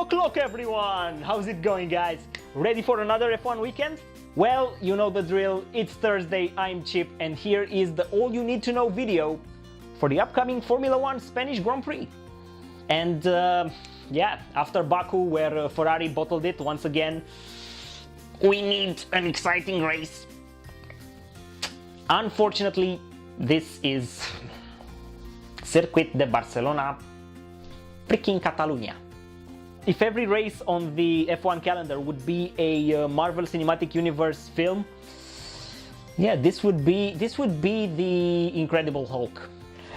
o'clock everyone! How's it going, guys? Ready for another F1 weekend? Well, you know the drill, it's Thursday, I'm Chip, and here is the all you need to know video for the upcoming Formula 1 Spanish Grand Prix. And yeah, after Baku, where Ferrari bottled it once again, we need an exciting race. Unfortunately, this is Circuit de Barcelona freaking Catalunya. If every race on the F1 calendar would be a Marvel Cinematic Universe film, yeah, this would be the Incredible Hulk.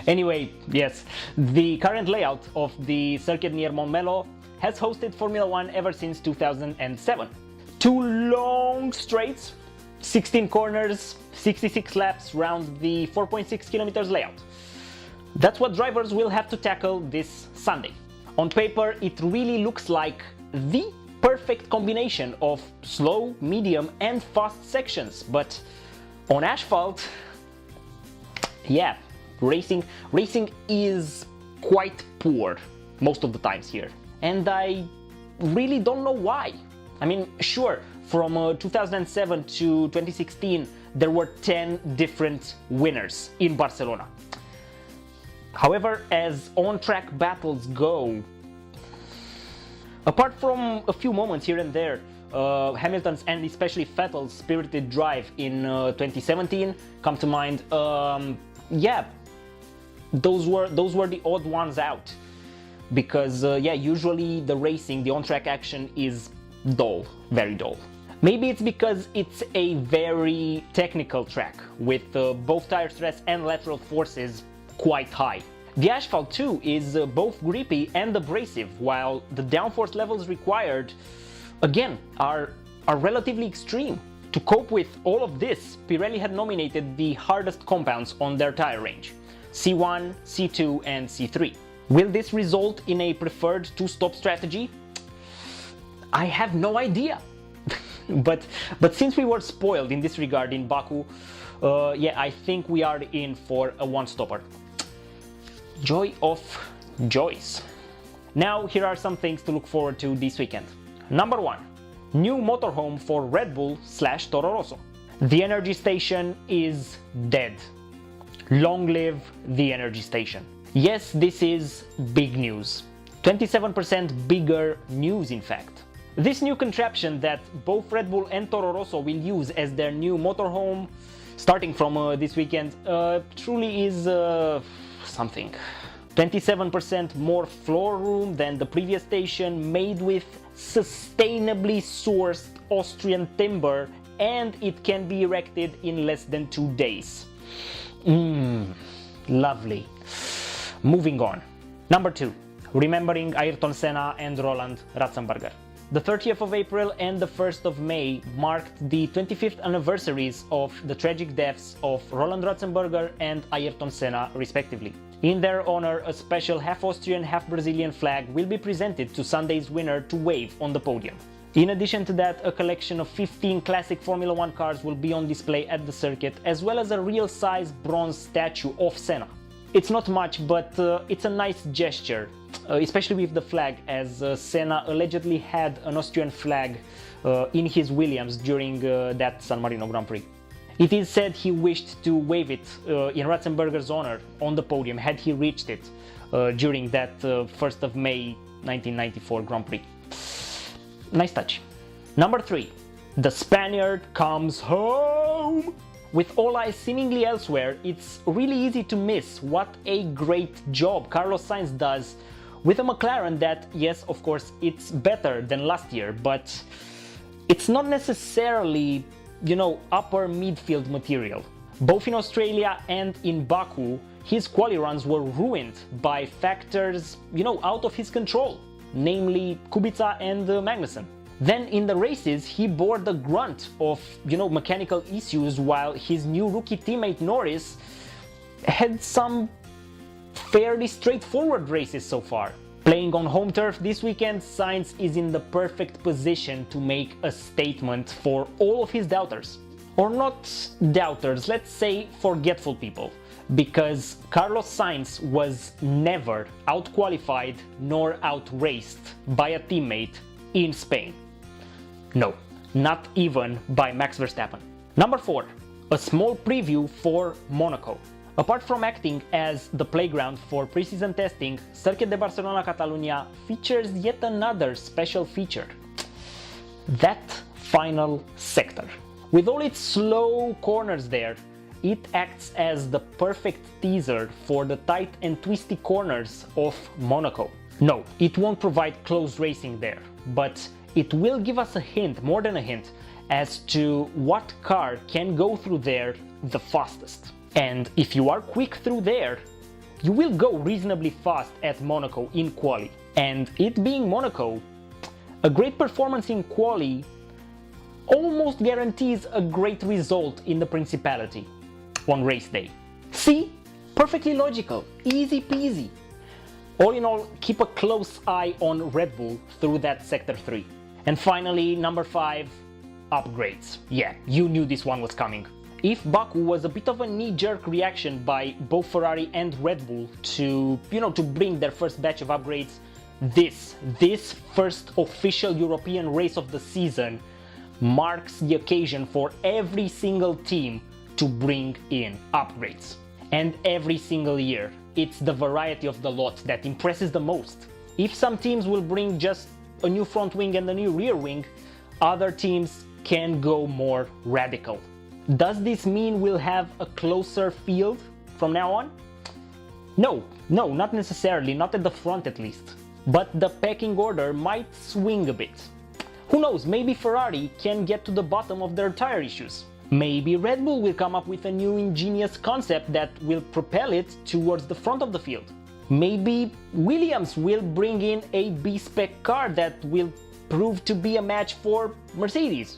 Anyway, yes, the current layout of the circuit near Montmello has hosted Formula 1 ever since 2007. 2 long straights, 16 corners, 66 laps round the 4.6 kilometers layout. That's what drivers will have to tackle this Sunday. On paper, it really looks like the perfect combination of slow, medium and fast sections, but on asphalt, yeah, racing is quite poor most of the times here. And I really don't know why. I mean, sure, from 2007 to 2016, there were 10 different winners in Barcelona. However, as on-track battles go, apart from a few moments here and there, Hamilton's and especially Vettel's spirited drive in 2017 come to mind. Yeah, those were the odd ones out, because yeah, usually the racing, the on-track action is dull, very dull. Maybe it's because it's a very technical track with both tire stress and lateral forces quite high. The asphalt too is both grippy and abrasive, while the downforce levels required, again, are relatively extreme. To cope with all of this, Pirelli had nominated the hardest compounds on their tire range: C1, C2 and C3. Will this result in a preferred two-stop strategy? I have no idea. but since we were spoiled in this regard in Baku, yeah, I think we are in for a one-stopper. Joy of joys. Now, here are some things to look forward to this weekend. Number 1. New motorhome for Red Bull/Toro Rosso. The energy station is dead. Long live the energy station. Yes, this is big news. 27% bigger news, in fact. This new contraption that both Red Bull and Toro Rosso will use as their new motorhome, starting from this weekend, truly is something. 27% more floor room than the previous station, made with sustainably sourced Austrian timber, and it can be erected in less than 2 days. Lovely. Moving on. Number 2. Remembering Ayrton Senna and Roland Ratzenberger. The 30th of April and the 1st of May marked the 25th anniversaries of the tragic deaths of Roland Ratzenberger and Ayrton Senna, respectively. In their honor, a special half-Austrian, half-Brazilian flag will be presented to Sunday's winner to wave on the podium. In addition to that, a collection of 15 classic Formula 1 cars will be on display at the circuit, as well as a real-size bronze statue of Senna. It's not much, but it's a nice gesture, especially with the flag, as Senna allegedly had an Austrian flag in his Williams during that San Marino Grand Prix. It is said he wished to wave it in Ratzenberger's honor on the podium had he reached it during that 1st of May 1994 Grand Prix. Nice touch. Number 3. The Spaniard comes home! With all eyes seemingly elsewhere, it's really easy to miss what a great job Carlos Sainz does with a McLaren that, yes, of course, it's better than last year, but it's not necessarily, you know, upper midfield material. Both in Australia and in Baku, his quali runs were ruined by factors, you know, out of his control, namely Kubica and Magnussen. Then in the races, he bore the grunt of, you know, mechanical issues, while his new rookie teammate Norris had some fairly straightforward races so far. Playing on home turf this weekend, Sainz is in the perfect position to make a statement for all of his doubters. Or not doubters, let's say forgetful people. because Carlos Sainz was never out-qualified nor out-raced by a teammate in Spain. No, not even by Max Verstappen. Number 4. A small preview for Monaco. Apart from acting as the playground for preseason testing, Circuit de Barcelona Catalunya features yet another special feature. That final sector. With all its slow corners there, it acts as the perfect teaser for the tight and twisty corners of Monaco. No, it won't provide close racing there, but it will give us a hint, more than a hint, as to what car can go through there the fastest. And if you are quick through there, you will go reasonably fast at Monaco in quali. And it being Monaco, a great performance in quali almost guarantees a great result in the Principality on race day. See? Perfectly logical, easy peasy. All in all, keep a close eye on Red Bull through that Sector 3. And finally, number 5, upgrades. Yeah, you knew this one was coming. If Baku was a bit of a knee-jerk reaction by both Ferrari and Red Bull to bring their first batch of upgrades, this first official European race of the season marks the occasion for every single team to bring in upgrades. And every single year, it's the variety of the lot that impresses the most. If some teams will bring just a new front wing and a new rear wing, other teams can go more radical. Does this mean we'll have a closer field from now on? No, not necessarily, not at the front at least. But the pecking order might swing a bit. Who knows, maybe Ferrari can get to the bottom of their tire issues. Maybe Red Bull will come up with a new ingenious concept that will propel it towards the front of the field. Maybe Williams will bring in a B-spec car that will prove to be a match for Mercedes.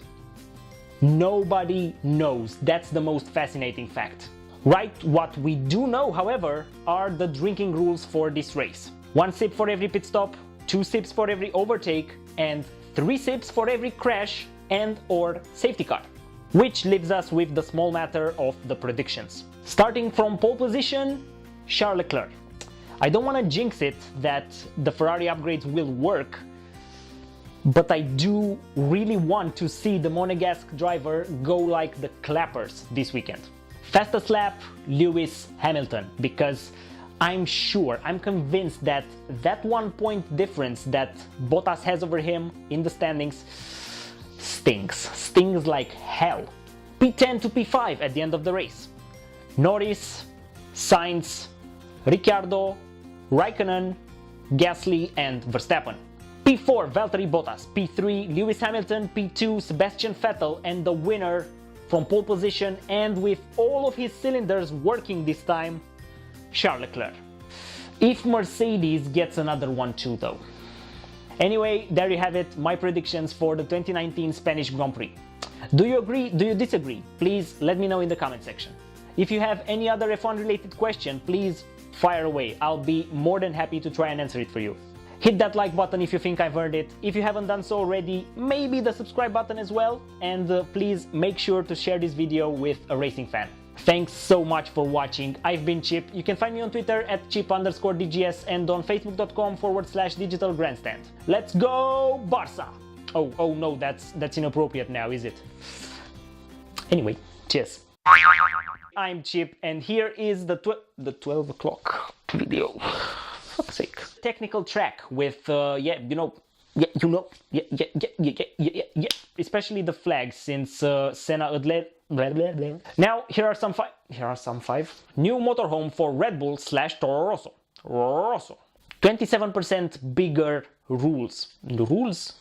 Nobody knows. That's the most fascinating fact. Right, what we do know, however, are the drinking rules for this race. 1 sip for every pit stop, 2 sips for every overtake, and 3 sips for every crash and/or safety car. Which leaves us with the small matter of the predictions. Starting from pole position, Charles Leclerc. I don't want to jinx it that the Ferrari upgrades will work, but I do really want to see the Monegasque driver go like the clappers this weekend. Fastest lap, Lewis Hamilton, because I'm convinced that 1 point difference that Bottas has over him in the standings stings like hell. P10 to P5 at the end of the race. Norris, Sainz, Ricciardo, Raikkonen, Gasly and Verstappen. P4 Valtteri Bottas, P3 Lewis Hamilton, P2 Sebastian Vettel, and the winner from pole position and with all of his cylinders working this time, Charles Leclerc. If Mercedes gets another one too though. Anyway, there you have it, my predictions for the 2019 Spanish Grand Prix. Do you agree? Do you disagree? Please let me know in the comment section. If you have any other F1 related question, please fire away. I'll be more than happy to try and answer it for you. Hit that like button if you think I've earned it. If you haven't done so already, maybe the subscribe button as well. And please make sure to share this video with a racing fan. Thanks so much for watching. I've been Chip. You can find me on Twitter at chip_DGS and on facebook.com/digitalgrandstand. Let's go Barca! Oh no, that's inappropriate now, is it? Anyway, cheers. I'm Chip and here is the 12 o'clock video. Fuck's sake. Technical track with especially the flags since Senna Now here are some five new motorhome for Red Bull / Toro Rosso. 27% bigger rules. The rules?